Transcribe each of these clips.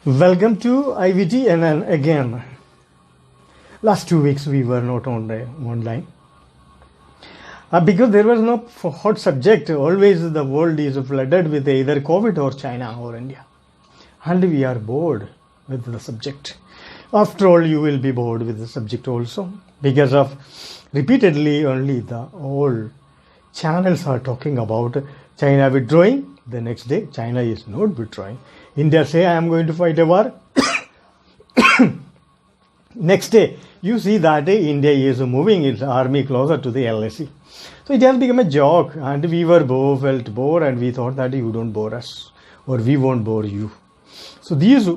Welcome to IVT and then again. Last 2 weeks we were not online because there was no hot subject. Always the world is flooded with either COVID or China or India, and we are bored with the subject. After all, you will be bored with the subject also because of repeatedly only the all channels are talking about China withdrawing. The next day China is not withdrawing. India say I am going to fight a war. Next day you see that India is moving its army closer to the LAC. So it has become a joke, and we felt bored, and we thought that you don't bore us or we won't bore you. So these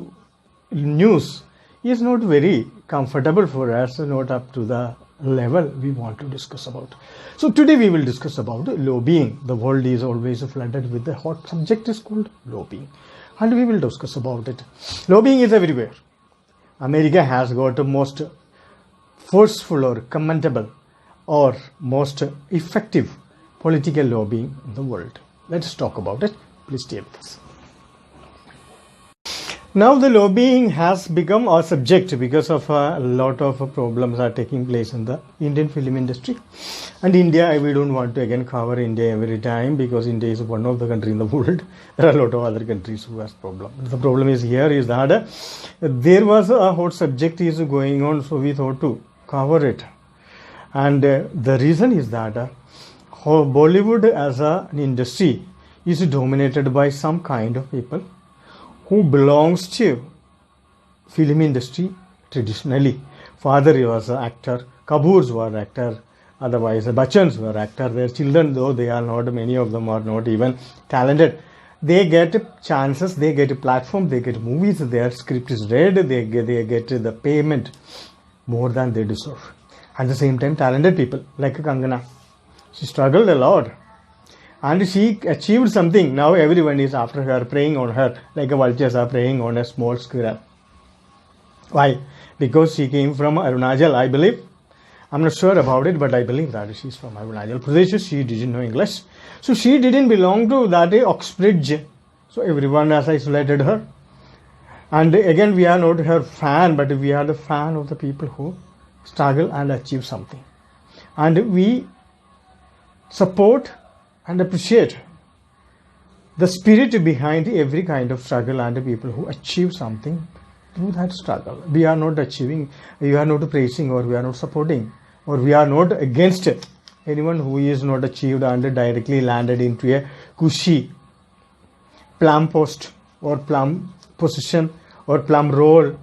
news is not very comfortable for us, not up to the level we want to discuss about. So today we will discuss about lobbying. The world is always flooded with the hot subject is called lobbying, and we will discuss about it. Lobbying is everywhere. America has got the most forceful or commendable or most effective political lobbying in the world. Let's talk about it. Please stay with us. Now the lobbying has become a subject because of a lot of problems are taking place in the Indian film industry. And India, we don't want to again cover India every time because India is one of the countries in the world. There are a lot of other countries who has problem. The problem is here is that there was a hot subject is going on, so we thought to cover it. And the reason is that Bollywood as an industry is dominated by some kind of people who belongs to film industry traditionally. Father was an actor, Kapoors were actor, otherwise the Bachchans were actor. Their children, though they are not, many of them are not even talented, they get chances, they get a platform, they get movies, their script is read, they get the payment more than they deserve. At the same time, talented people like Kangana, she struggled a lot and she achieved something. Now everyone is after her, preying on her like a vultures are preying on a small squirrel. Why? Because she came from Arunachal, I believe. I'm not sure about it, but I believe that she's from Arunachal Pradesh. She didn't know English, so she didn't belong to that Oxbridge. So everyone has isolated her. And again, we are not her fan, but we are the fan of the people who struggle and achieve something. And we support and appreciate the spirit behind every kind of struggle and the people who achieve something through that struggle. We are not achieving, we are not praising, or we are not supporting, or we are not against anyone who is not achieved and directly landed into a cushy plum post or plum position or plum role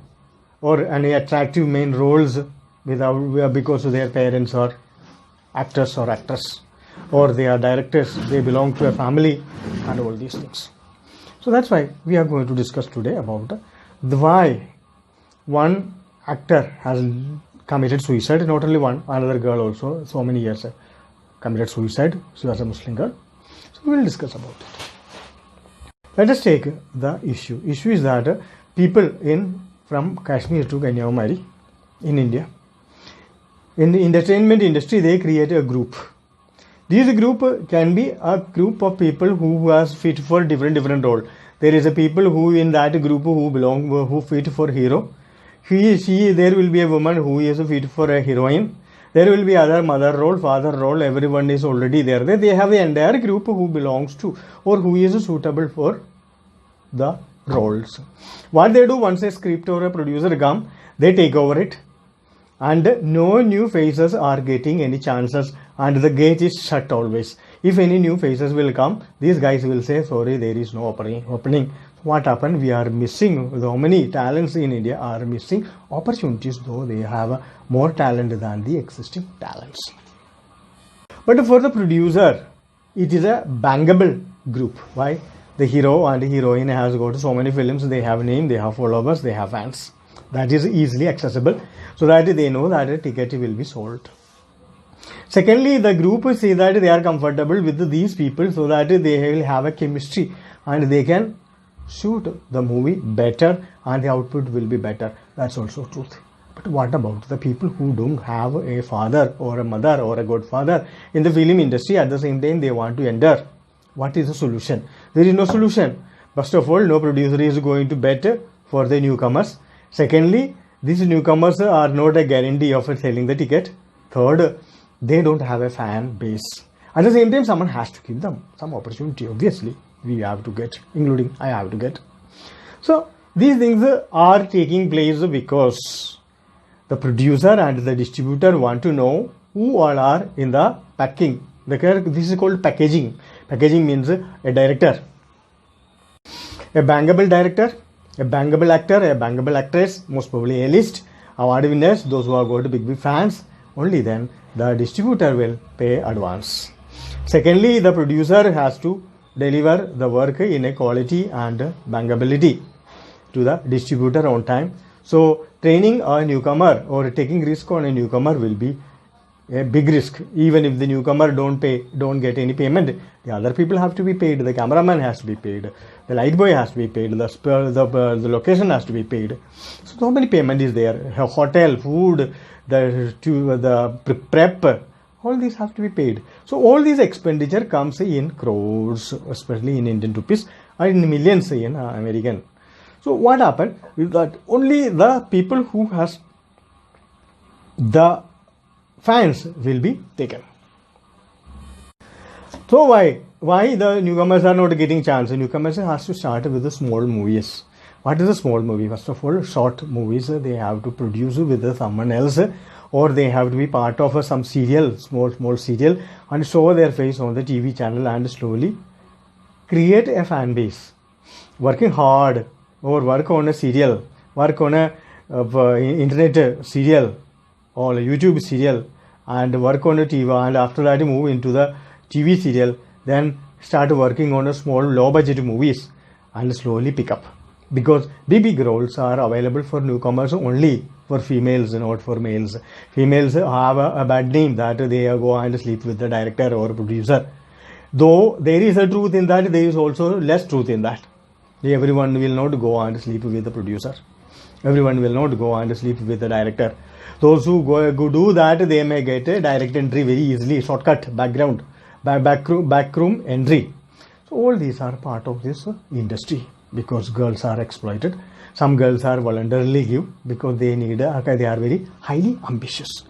or any attractive main roles without because their parents are actors or actresses, or they are directors, they belong to a family, and all these things. So that's why we are going to discuss today about why one actor has committed suicide. Not only one, another girl also, so many years committed suicide. She was a Muslim girl. So we will discuss about it. Let us take the issue. Issue is that people from Kashmir to Kanyakumari in India, in the entertainment industry, they create a group. This group can be a group of people who was fit for different role. There is a people who in that group who fit for hero. There will be a woman who is fit for a heroine. There will be other mother role, father role. Everyone is already there. They have the entire group who belongs to or who is suitable for the roles. What they do once a script or a producer come, they take over it. And no new faces are getting any chances, and the gate is shut always. If any new faces will come, these guys will say, sorry, there is no opening. What happened? We are missing, though many talents in India are missing opportunities, though they have more talent than the existing talents. But for the producer, it is a bangable group. Why? The hero and heroine has got so many films, they have name, they have followers, they have fans. That is easily accessible, so that they know that a ticket will be sold. Secondly, the group say that they are comfortable with these people, so that they will have a chemistry and they can shoot the movie better and the output will be better. That's also truth. But what about the people who don't have a father or a mother or a godfather in the film industry? At the same time, they want to enter. What is the solution? There is no solution. First of all, no producer is going to bet for the newcomers. Secondly, these newcomers are not a guarantee of selling the ticket. Third, they don't have a fan base. At the same time, someone has to give them some opportunity. Obviously, we have to get, including I have to get. So these things are taking place because the producer and the distributor want to know who all are in the packing. This is called packaging. Packaging means a director, a bankable director, a bankable actor, a bankable actress, most probably a list, award winners, those who are going to big fans. Only then the distributor will pay advance. Secondly, the producer has to deliver the work in a quality and bankability to the distributor on time. So training a newcomer or taking risk on a newcomer will be a big risk. Even if the newcomer don't get any payment, the other people have to be paid. The cameraman has to be paid, the light boy has to be paid, the location has to be paid. So many payment is there. Hotel, food, the prep, all these have to be paid. So all these expenditure comes in crores, especially in Indian rupees, or in millions in American. So what happened is that only the people who has the fans will be taken. So why the newcomers are not getting chance? The newcomers has to start with the small movies. What is a small movie? First of all, short movies they have to produce with someone else, or they have to be part of some serial, small serial, and show their face on the TV channel and slowly create a fan base. Working hard or work on a serial, work on a internet serial or a YouTube serial, and work on a TV, and after that move into the TV serial, then start working on a small low budget movies and slowly pick up. Because big roles are available for newcomers only for females, not for males. Females have a bad name that they go and sleep with the director or producer. Though there is a truth in that, there is also less truth in that. Everyone will not go and sleep with the producer. Everyone will not go and sleep with the director. Those who go do that, they may get a direct entry very easily, shortcut, backroom entry. So all these are part of this industry because girls are exploited. Some girls are voluntarily give because they are very highly ambitious.